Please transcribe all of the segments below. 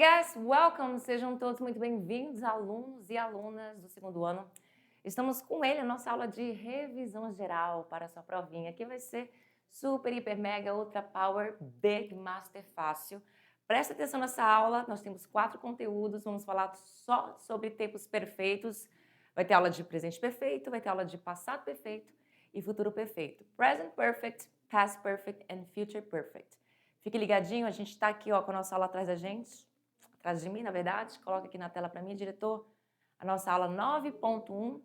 guys, welcome! Sejam todos muito bem-vindos, alunos e alunas do segundo ano. Estamos com ele, a nossa aula de revisão geral para a sua provinha, que vai ser super, hiper, mega, ultra power, big, master, fácil. Presta atenção nessa aula, nós temos 4 conteúdos, vamos falar só sobre tempos perfeitos. Vai ter aula de presente perfeito, vai ter aula de passado perfeito e futuro perfeito. Present perfect, past perfect and future perfect. Fique ligadinho, a gente está aqui ó, com a nossa aula atrás da gente, atrás de mim, na verdade. Coloca aqui na tela para mim, diretor, a nossa aula 9.1.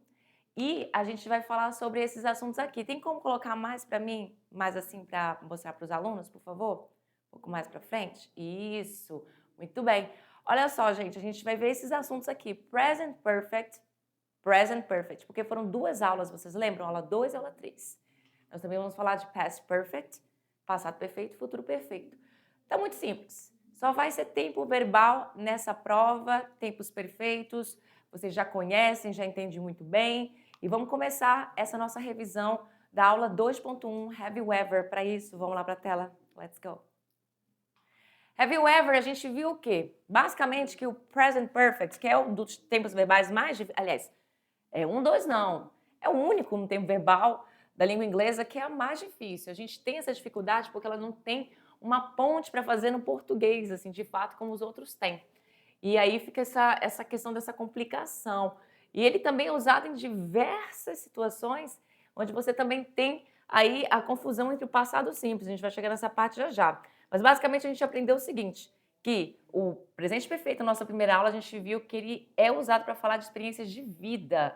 E a gente vai falar sobre esses assuntos aqui. Tem como colocar mais para mim, mais assim para mostrar para os alunos, por favor? Um pouco mais para frente? Isso, muito bem. Olha só, gente, a gente vai ver esses assuntos aqui. Present perfect, porque foram 2 aulas, vocês lembram? Aula 2 e aula 3. Nós também vamos falar de past perfect, passado perfeito e futuro perfeito. Tá muito simples. Só vai ser tempo verbal nessa prova, tempos perfeitos. Vocês já conhecem, já entendem muito bem. E vamos começar essa nossa revisão da aula 2.1, Have You Ever? Para isso, vamos lá para a tela. Let's go. Have you ever, a gente viu o quê? Basicamente que o present perfect, que é um dos tempos verbais mais difíceis, aliás, não, é o único no tempo verbal da língua inglesa que é a mais difícil. A gente tem essa dificuldade porque ela não tem uma ponte para fazer no português, assim, de fato, como os outros têm. E aí fica essa questão dessa complicação. E ele também é usado em diversas situações, onde você também tem aí a confusão entre o passado simples. A gente vai chegar nessa parte já já. Mas basicamente a gente aprendeu o seguinte, que o presente perfeito, na nossa primeira aula, a gente viu que ele é usado para falar de experiências de vida,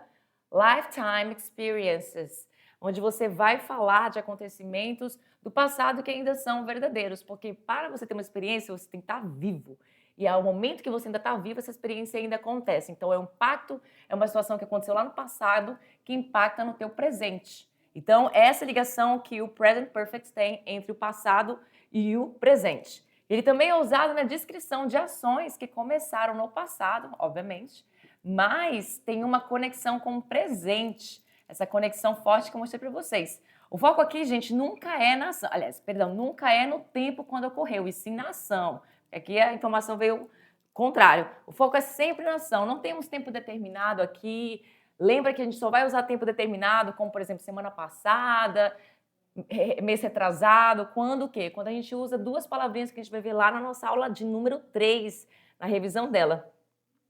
lifetime experiences, onde você vai falar de acontecimentos do passado que ainda são verdadeiros, porque para você ter uma experiência, você tem que estar vivo. E ao momento que você ainda está vivo, essa experiência ainda acontece. Então, é um impacto, é uma situação que aconteceu lá no passado que impacta no teu presente. Então, essa ligação que o present perfect tem entre o passado e o presente. Ele também é usado na descrição de ações que começaram no passado, obviamente, mas tem uma conexão com o presente. Essa conexão forte que eu mostrei para vocês. O foco aqui, gente, nunca é na ação. Aliás, perdão, nunca é no tempo quando ocorreu, e sim na ação. Aqui a informação veio contrário. O foco é sempre na ação. Não temos tempo determinado aqui. Lembra que a gente só vai usar tempo determinado, como, por exemplo, semana passada, mês retrasado. Quando o quê? Quando a gente usa 2 palavrinhas que a gente vai ver lá na nossa aula de número 3, na revisão dela.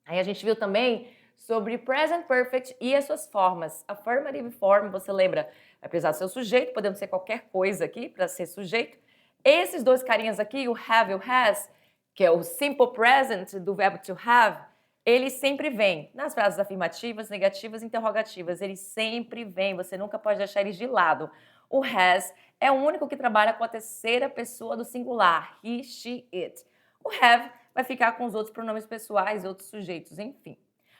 Aí a gente viu também sobre present perfect e as suas formas. Affirmative form, você lembra? Vai precisar ser o sujeito, podemos ser qualquer coisa aqui para ser sujeito. Esses 2 carinhas aqui, o have e o has, que é o simple present do verbo to have, ele sempre vem nas frases afirmativas, negativas, interrogativas. Ele sempre vem, você nunca pode deixar eles de lado. O has é o único que trabalha com a terceira pessoa do singular, he, she, it. O have vai ficar com os outros pronomes pessoais, outros sujeitos, enfim.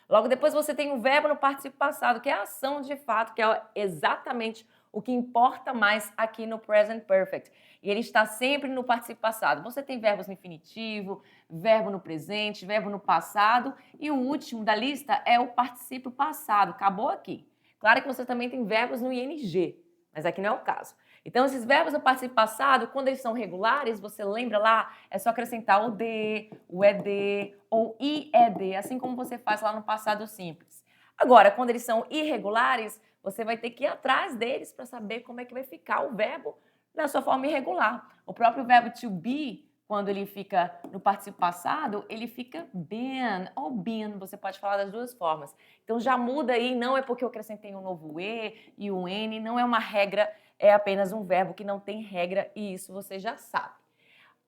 Logo depois você tem o verbo no particípio passado, que é a ação de fato, que é exatamente o que importa mais aqui no present perfect. E ele está sempre no particípio passado. Você tem verbos no infinitivo, verbo no presente, verbo no passado e o último da lista é o particípio passado. Acabou aqui. Claro que você também tem verbos no ing, mas aqui não é o caso. Então, esses verbos no particípio passado, quando eles são regulares, você lembra lá, é só acrescentar o de, o ed ou ied, assim como você faz lá no passado simples. Agora, quando eles são irregulares, você vai ter que ir atrás deles para saber como é que vai ficar o verbo na sua forma irregular. O próprio verbo to be, quando ele fica no particípio passado, ele fica been ou been, você pode falar das 2 formas. Então já muda aí, não é porque eu acrescentei um novo e um n, não é uma regra, é apenas um verbo que não tem regra e isso você já sabe.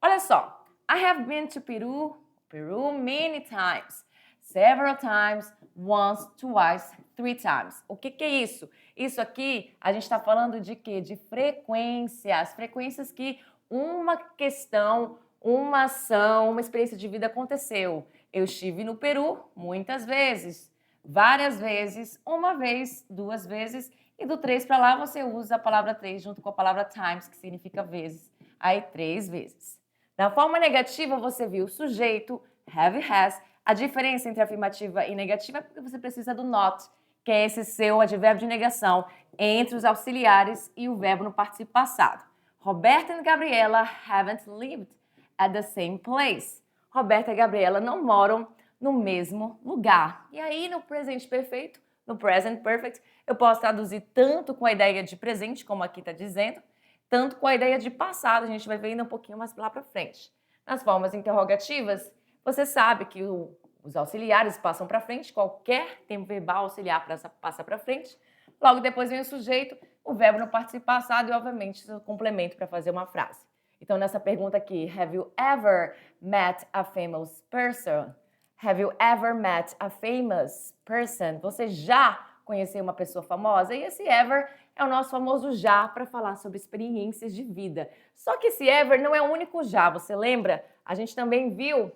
Olha só, I have been to Peru many times. Several times, once, twice, 3 times. O que é isso? Isso aqui, a gente está falando de quê? De frequências. Frequências que uma questão, uma ação, uma experiência de vida aconteceu. Eu estive no Peru muitas vezes, várias vezes, uma vez, 2 vezes, e do 3 para lá você usa a palavra 3 junto com a palavra times, que significa vezes. Aí 3 vezes. Na forma negativa, você viu o sujeito, have e has. A diferença entre afirmativa e negativa é porque você precisa do not, que é esse seu advérbio de negação entre os auxiliares e o verbo no particípio passado. Roberta and Gabriela haven't lived at the same place. Roberta e Gabriela não moram no mesmo lugar. E aí, no presente perfeito, no present perfect, eu posso traduzir tanto com a ideia de presente, como aqui está dizendo, tanto com a ideia de passado. A gente vai ver ainda um pouquinho mais lá para frente. Nas formas interrogativas, você sabe que os auxiliares passam para frente, qualquer tempo verbal auxiliar passa para frente. Logo depois vem o sujeito, o verbo no participo passado e, obviamente, o complemento para fazer uma frase. Então, nessa pergunta aqui, have you ever met a famous person? Have you ever met a famous person? Você já conheceu uma pessoa famosa? E esse ever é o nosso famoso já para falar sobre experiências de vida. Só que esse ever não é o único já, você lembra? A gente também viu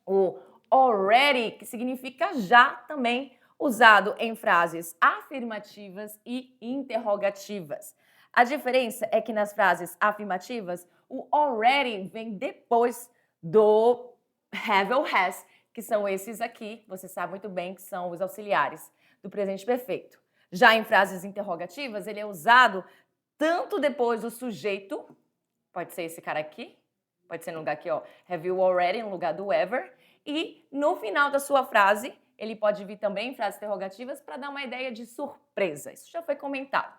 o already, que significa já também, usado em frases afirmativas e interrogativas. A diferença é que nas frases afirmativas, o already vem depois do have ou has, que são esses aqui, você sabe muito bem que são os auxiliares do presente perfeito. Já em frases interrogativas, ele é usado tanto depois do sujeito, pode ser esse cara aqui, pode ser no lugar aqui, ó, have you already, no lugar do ever, e no final da sua frase, ele pode vir também em frases interrogativas para dar uma ideia de surpresa. Isso já foi comentado.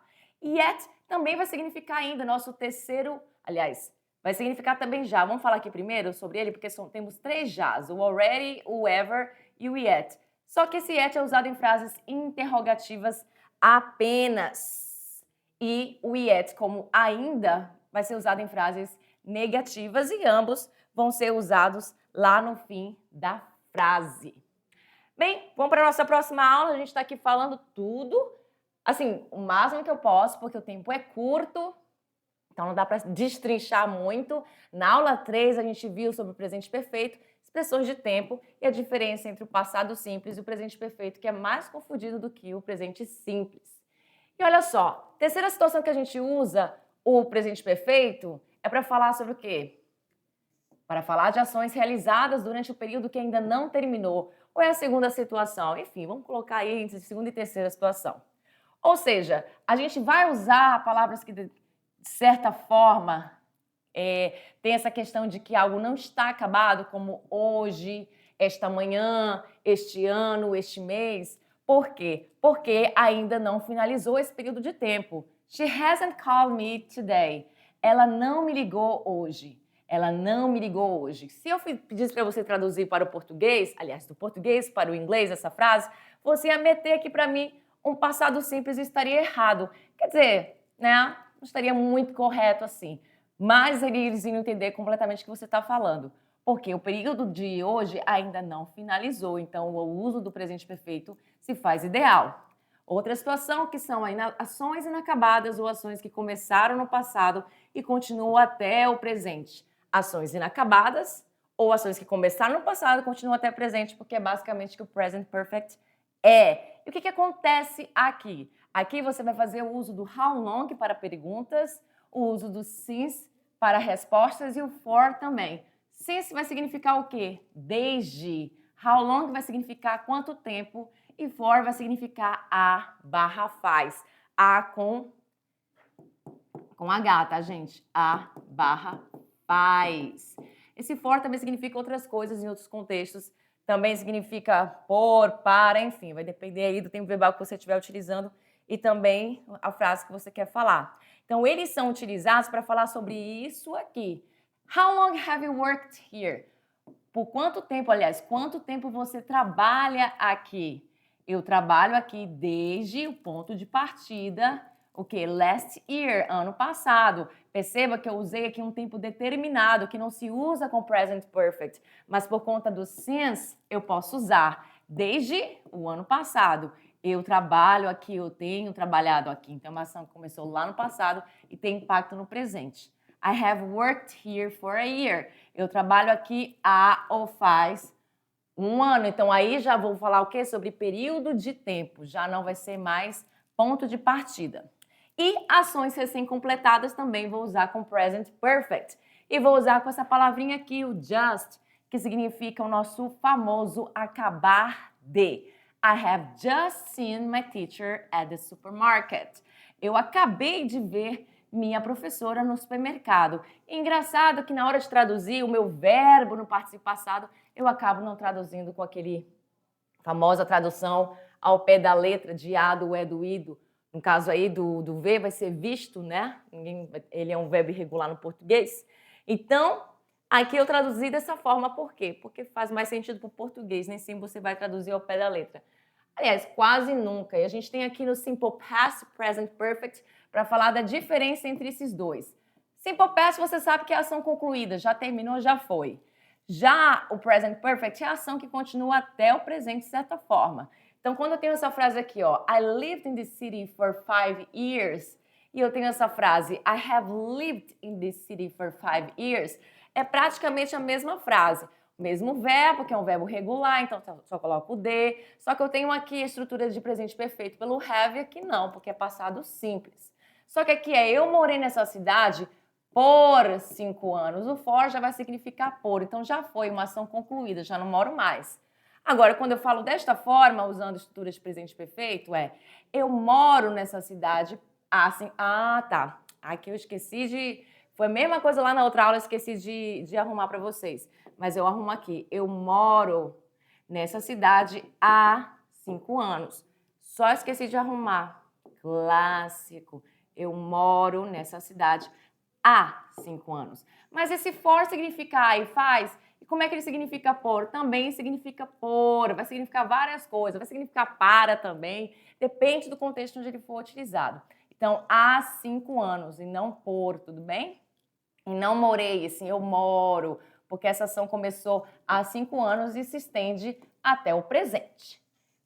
Yet também vai significar ainda nosso terceiro, aliás, vai significar também já. Vamos falar aqui primeiro sobre ele, porque temos 3 jás, o already, o ever e o yet. Só que esse yet é usado em frases interrogativas apenas. E o yet, como ainda, vai ser usado em frases negativas e ambos vão ser usados lá no fim da frase. Bem, vamos para a nossa próxima aula. A gente está aqui falando tudo, assim, o máximo que eu posso, porque o tempo é curto, então não dá para destrinchar muito. Na aula 3, a gente viu sobre o presente perfeito, expressões de tempo e a diferença entre o passado simples e o presente perfeito, que é mais confundido do que o presente simples. E olha só, terceira situação que a gente usa o presente perfeito é para falar sobre o quê? Para falar de ações realizadas durante o período que ainda não terminou. Ou é a segunda situação? Enfim, vamos colocar aí entre segunda e terceira situação. Ou seja, a gente vai usar palavras que, de certa forma, tem essa questão de que algo não está acabado, como hoje, esta manhã, este ano, este mês. Por quê? Porque ainda não finalizou esse período de tempo. She hasn't called me today. Ela não me ligou hoje. Ela não me ligou hoje. Se eu pedisse para você traduzir para o português, aliás, do português para o inglês essa frase, você ia meter aqui para mim um passado simples e estaria errado. Quer dizer, né? Não estaria muito correto assim. Mas eles iam entender completamente o que você está falando. Porque o período de hoje ainda não finalizou, então o uso do presente perfeito se faz ideal. Outra situação que são ações inacabadas ou ações que começaram no passado e continuam até o presente. Ações inacabadas ou ações que começaram no passado e continuam até o presente, porque é basicamente o que o present perfect é. E o que acontece aqui? Aqui você vai fazer o uso do how long para perguntas, o uso do since para respostas e o for também. Since vai significar o quê? Desde. How long vai significar quanto tempo e for vai significar a barra faz. A com H, tá, gente? A barra faz. Esse for também significa outras coisas em outros contextos. Também significa por, para, enfim. Vai depender aí do tempo verbal que você estiver utilizando e também a frase que você quer falar. Então, eles são utilizados para falar sobre isso aqui. How long have you worked here? Por quanto tempo, aliás, quanto tempo você trabalha aqui? Eu trabalho aqui desde o ponto de partida, o que? Last year, ano passado. Perceba que eu usei aqui um tempo determinado, que não se usa com present perfect, mas por conta do since, eu posso usar desde o ano passado. Eu trabalho aqui, eu tenho trabalhado aqui. Então, é uma ação que começou lá no passado e tem impacto no presente. I have worked here for a year. Eu trabalho aqui há ou faz um ano. Então, aí já vou falar o quê? Sobre período de tempo. Já não vai ser mais ponto de partida. E ações recém-completadas também vou usar com present perfect. E vou usar com essa palavrinha aqui, o just, que significa o nosso famoso acabar de. I have just seen my teacher at the supermarket. Eu acabei de ver minha professora no supermercado. E engraçado que na hora de traduzir o meu verbo no participio passado, eu acabo não traduzindo com aquele famosa tradução ao pé da letra de a, do é, do ido. No caso aí do ver vai ser visto, né? Ele é um verbo irregular no português. Então, aqui eu traduzi dessa forma, por quê? Porque faz mais sentido para o português, nem sempre você vai traduzir ao pé da letra. Aliás, quase nunca. E a gente tem aqui no Simple Past, Present Perfect, para falar da diferença entre esses dois. Simple Past, você sabe que é a ação concluída, já terminou, já foi. Já o Present Perfect é a ação que continua até o presente, de certa forma. Então, quando eu tenho essa frase aqui, ó, I lived in this city for 5 years, e eu tenho essa frase, I have lived in this city for 5 years, é praticamente a mesma frase. O mesmo verbo, que é um verbo regular, então só coloco o de, só que eu tenho aqui a estrutura de presente perfeito pelo have, aqui não, porque é passado simples. Só que aqui é eu morei nessa cidade por 5 anos. O for já vai significar por, então já foi uma ação concluída, já não moro mais. Agora, quando eu falo desta forma, usando estrutura de presente perfeito, eu moro nessa cidade, assim, tá, aqui eu esqueci de, foi a mesma coisa lá na outra aula, eu esqueci de arrumar para vocês, mas eu arrumo aqui, eu moro nessa cidade há 5 anos, só esqueci de arrumar, clássico, eu moro nessa cidade há 5 anos. Mas esse for significa e faz, e como é que ele significa por? Também significa por, vai significar várias coisas, vai significar para também, depende do contexto onde ele for utilizado. Então, há 5 anos e não por, tudo bem? E não morei, assim, eu moro, porque essa ação começou há 5 anos e se estende até o presente.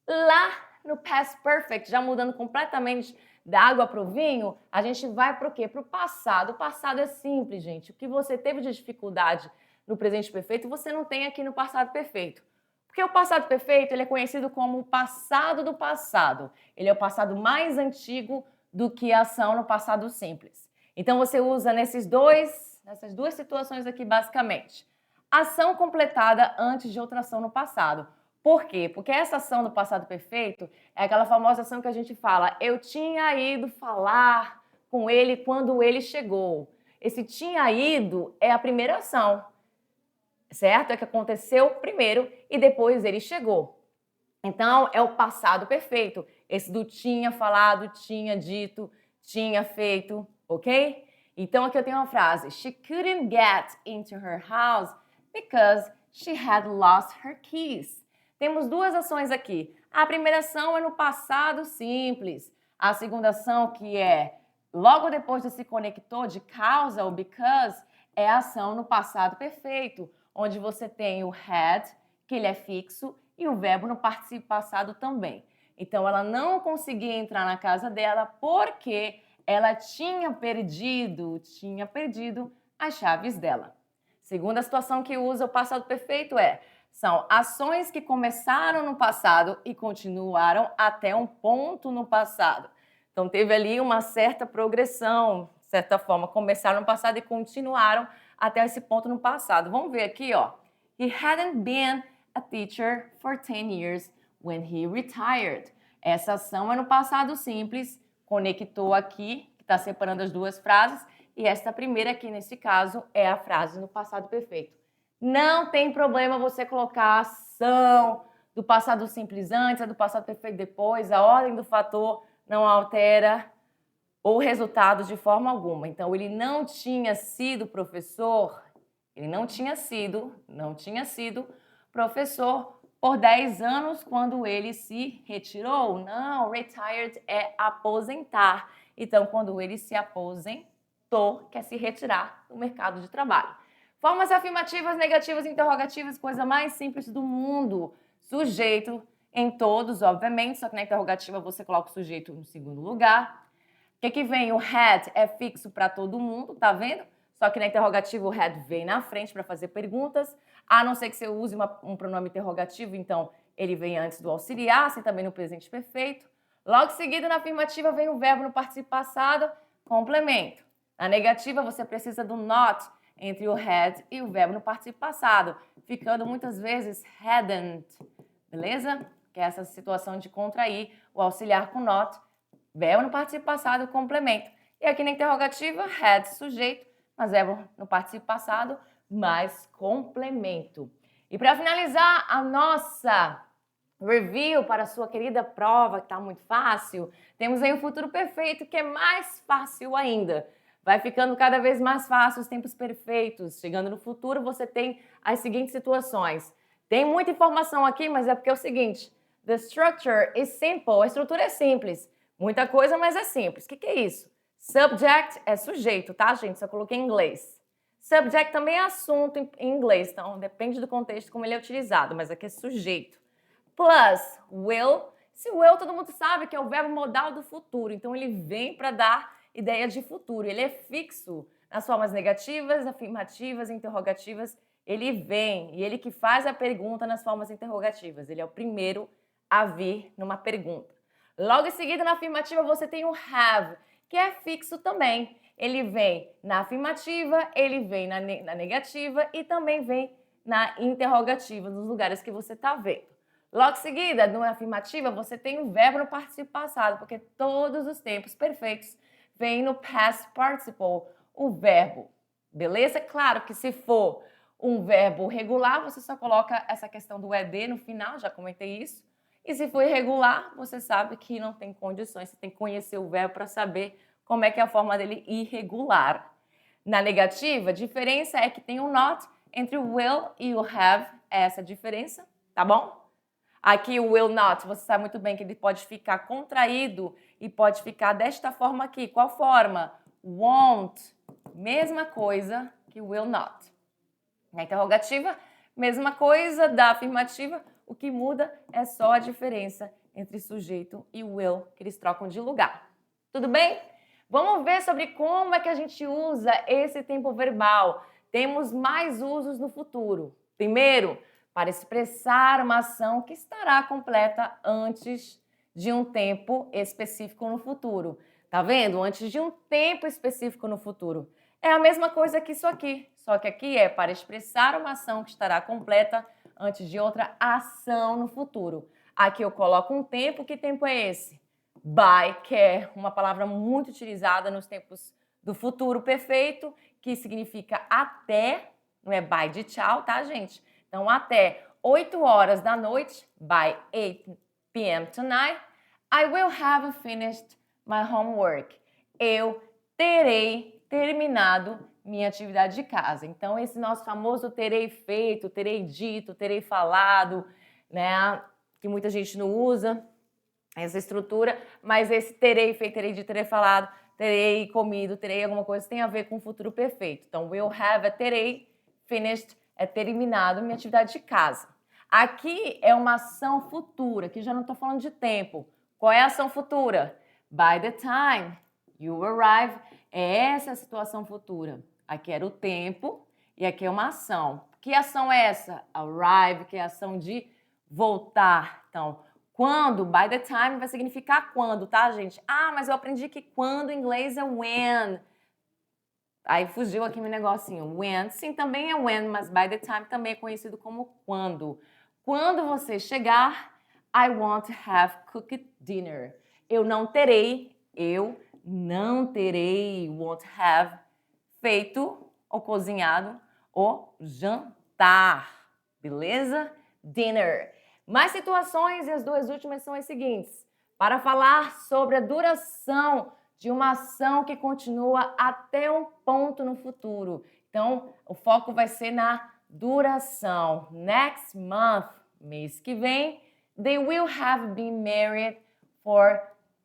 Lá no Past Perfect, já mudando completamente da água para o vinho, a gente vai para o quê? Para o passado. O passado é simples, gente. O que você teve de dificuldade no presente perfeito, você não tem aqui no passado perfeito. Porque o passado perfeito ele é conhecido como o passado do passado. Ele é o passado mais antigo do que a ação no passado simples. Então você usa nessas duas situações aqui basicamente. Ação completada antes de outra ação no passado. Por quê? Porque essa ação do passado perfeito é aquela famosa ação que a gente fala, eu tinha ido falar com ele quando ele chegou. Esse tinha ido é a primeira ação, certo? É que aconteceu primeiro e depois ele chegou. Então, é o passado perfeito. Esse do tinha falado, tinha dito, tinha feito, ok? Então, aqui eu tenho uma frase. She couldn't get into her house because she had lost her keys. Temos duas ações aqui. A primeira ação é no passado simples. A segunda ação, que é logo depois de se conectou, de causa ou because, é a ação no passado perfeito, onde você tem o had, que ele é fixo, e o verbo no participio passado também. Então, ela não conseguia entrar na casa dela porque ela tinha perdido as chaves dela. Segunda situação que usa o passado perfeito são ações que começaram no passado e continuaram até um ponto no passado. Então, teve ali uma certa progressão, de certa forma, começaram no passado e continuaram até esse ponto no passado. Vamos ver aqui, ó. He hadn't been a teacher for 10 years when he retired. Essa ação é no passado simples, conectou aqui, que está separando as duas frases, e esta primeira aqui, nesse caso, é a frase no passado perfeito. Não tem problema você colocar a ação do passado simples antes, a do passado perfeito depois, a ordem do fator não altera o resultado de forma alguma. Então, ele não tinha sido professor, não tinha sido professor por 10 anos quando ele se retirou. Não, retired é aposentar. Então, quando ele se aposentou, quer se retirar do mercado de trabalho. Formas afirmativas, negativas, interrogativas, coisa mais simples do mundo. Sujeito em todos, obviamente, só que na interrogativa você coloca o sujeito no segundo lugar. O que vem? O had é fixo para todo mundo, tá vendo? Só que na interrogativa o had vem na frente para fazer perguntas, a não ser que você use um pronome interrogativo, então ele vem antes do auxiliar, assim também no presente perfeito. Logo seguido, na afirmativa, vem o verbo no participio passado, complemento. Na negativa, você precisa do not entre o had e o verbo no participio passado, ficando muitas vezes hadn't, beleza? Que é essa situação de contrair o auxiliar com not, verbo no participio passado, complemento. E aqui na interrogativa, had sujeito, mas verbo no participo passado, mais complemento. E para finalizar a nossa review para a sua querida prova, que está muito fácil, temos aí o futuro perfeito, que é mais fácil ainda. Vai ficando cada vez mais fácil os tempos perfeitos. Chegando no futuro, você tem as seguintes situações. Tem muita informação aqui, mas é porque é o seguinte: the structure is simple. A estrutura é simples. Muita coisa, mas é simples. O que é isso? Subject é sujeito, tá, gente? Só coloquei em inglês. Subject também é assunto em inglês, então depende do contexto como ele é utilizado, mas aqui é sujeito. Plus, will. Esse will todo mundo sabe que é o verbo modal do futuro, então ele vem para dar ideia de futuro. Ele é fixo nas formas negativas, afirmativas, interrogativas. Ele vem e ele que faz a pergunta nas formas interrogativas. Ele é o primeiro a vir numa pergunta. Logo em seguida, na afirmativa, você tem o have, que é fixo também. Ele vem na afirmativa, ele vem na negativa e também vem na interrogativa, nos lugares que você está vendo. Logo em seguida, na afirmativa, você tem o verbo no participo passado, porque todos os tempos perfeitos vêm no past participle, o verbo. Beleza? Claro que se for um verbo regular, você só coloca essa questão do ED no final, já comentei isso. E se for irregular, você sabe que não tem condições, você tem que conhecer o verbo para saber como é que é a forma dele irregular. Na negativa, a diferença é que tem o not entre o will e o have, é essa diferença, tá bom? Aqui o will not, você sabe muito bem que ele pode ficar contraído e pode ficar desta forma aqui. Qual forma? Won't, mesma coisa que will not. Na interrogativa, mesma coisa da afirmativa, o que muda é só a diferença entre sujeito e will, que eles trocam de lugar. Tudo bem? Vamos ver sobre como é que a gente usa esse tempo verbal. Temos mais usos no futuro. Primeiro, para expressar uma ação que estará completa antes de um tempo específico no futuro. Tá vendo? Antes de um tempo específico no futuro. É a mesma coisa que isso aqui, só que aqui é para expressar uma ação que estará completa antes de outra ação no futuro. Aqui eu coloco um tempo, que tempo é esse? By, que é uma palavra muito utilizada nos tempos do futuro perfeito, que significa até, não é by de tchau, tá, gente? Então, até 8 horas da noite, by 8 p.m. tonight, I will have finished my homework. Eu terei terminado minha atividade de casa. Então, esse nosso famoso terei feito, terei dito, terei falado, né? Que muita gente não usa essa estrutura, mas esse terei feito, terei dito, terei falado, terei comido, terei alguma coisa tem a ver com o futuro perfeito. Então, will have é terei, finished é terminado minha atividade de casa. Aqui é uma ação futura, que já não estou falando de tempo. Qual é a ação futura? By the time you arrive, é essa a situação futura. Aqui era o tempo e aqui é uma ação. Que ação é essa? Arrive, que é a ação de voltar. Então, quando, by the time, vai significar quando, tá, gente? Ah, mas eu aprendi que quando em inglês é when. Aí fugiu aqui meu negocinho. When, sim, também é when, mas by the time também é conhecido como quando. Quando você chegar, I want to have cooked dinner. Eu não terei won't have feito ou cozinhado o jantar. Beleza? Dinner. Mais situações e as duas últimas são as seguintes. Para falar sobre a duração de uma ação que continua até um ponto no futuro. Então, o foco vai ser na duração. Next month, mês que vem, they will have been married for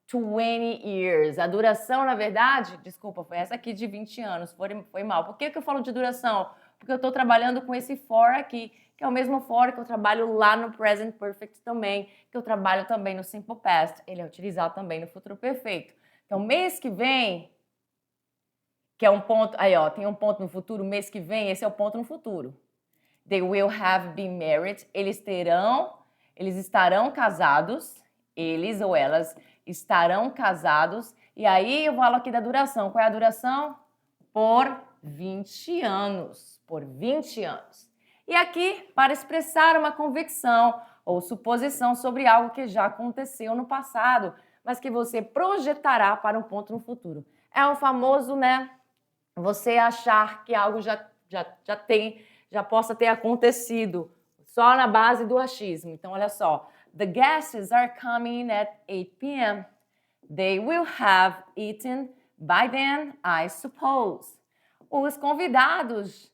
20 years. A duração, na verdade, desculpa, foi essa aqui de 20 anos, foi mal. Por que eu falo de duração? Porque eu estou trabalhando com esse for aqui, que é o mesmo for que eu trabalho lá no present perfect também, que eu trabalho também no simple past. Ele é utilizado também no futuro perfeito. Então, mês que vem, que é um ponto, aí ó, tem um ponto no futuro, mês que vem, esse é o ponto no futuro. They will have been married, eles estarão casados, eles ou elas estarão casados, e aí eu falo aqui da duração. Qual é a duração? Por 20 anos, por 20 anos. E aqui, para expressar uma convicção ou suposição sobre algo que já aconteceu no passado, mas que você projetará para um ponto no futuro. É o famoso, né? Você achar que algo já possa ter acontecido só na base do achismo. Então, olha só. The guests are coming at 8 p.m. They will have eaten by then, I suppose. Os convidados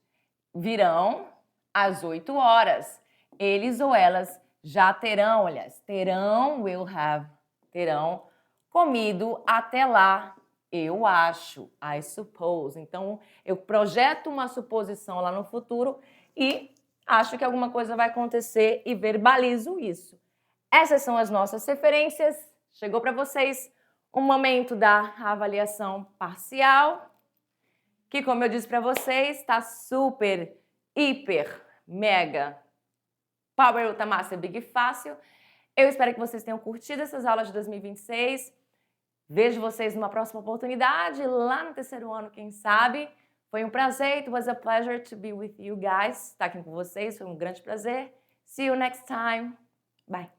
virão às 8 horas. Eles ou elas já terão, aliás, terão comido até lá, eu acho, I suppose. Então, eu projeto uma suposição lá no futuro e acho que alguma coisa vai acontecer e verbalizo isso. Essas são as nossas referências. Chegou para vocês o momento da avaliação parcial, que, como eu disse para vocês, está super, hiper, mega, Power Ultra Master Big Fácil. Eu espero que vocês tenham curtido essas aulas de 2026. Vejo vocês numa próxima oportunidade, lá no terceiro ano, quem sabe. Foi um prazer, it was a pleasure to be with you guys. Estar aqui com vocês, foi um grande prazer. See you next time. Bye.